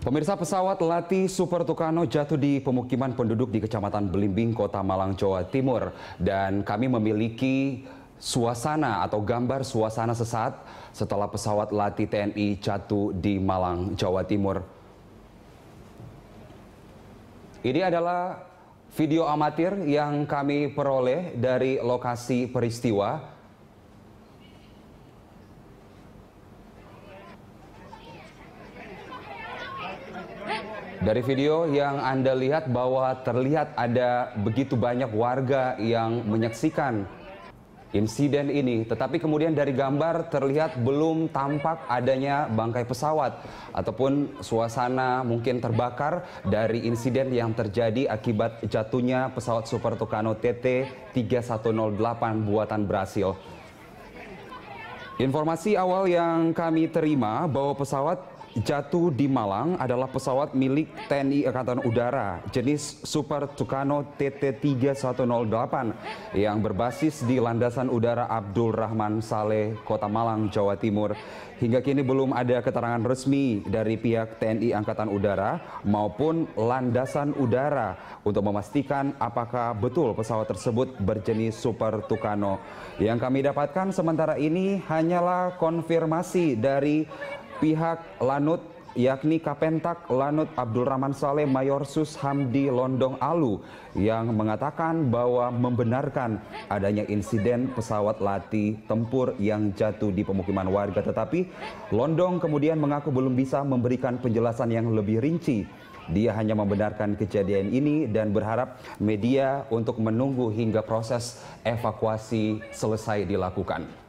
Pemirsa, pesawat latih Super Tucano jatuh di pemukiman penduduk di Kecamatan Belimbing, Kota Malang, Jawa Timur. Dan kami memiliki suasana atau gambar suasana sesaat setelah pesawat latih TNI jatuh di Malang, Jawa Timur. Ini adalah video amatir yang kami peroleh dari lokasi peristiwa. Dari video yang Anda lihat bahwa terlihat ada begitu banyak warga yang menyaksikan insiden ini. Tetapi kemudian dari gambar terlihat belum tampak adanya bangkai pesawat ataupun suasana mungkin terbakar dari insiden yang terjadi akibat jatuhnya pesawat Super Tucano TT3108 buatan Brasil. Informasi awal yang kami terima bahwa pesawat jatuh di Malang adalah pesawat milik TNI Angkatan Udara jenis Super Tucano TT3108 yang berbasis di Landasan Udara Abdul Rahman Saleh, Kota Malang, Jawa Timur. Hingga kini belum ada keterangan resmi dari pihak TNI Angkatan Udara maupun Landasan Udara untuk memastikan apakah betul pesawat tersebut berjenis Super Tucano. Yang kami dapatkan sementara ini hanyalah konfirmasi dari pihak Lanut, yakni Kapentak Lanut Abdul Rahman Saleh Mayor Sus Hamdi Londong Alu, yang mengatakan bahwa membenarkan adanya insiden pesawat latih tempur yang jatuh di pemukiman warga. Tetapi Londong kemudian mengaku belum bisa memberikan penjelasan yang lebih rinci. Dia hanya membenarkan kejadian ini dan berharap media untuk menunggu hingga proses evakuasi selesai dilakukan.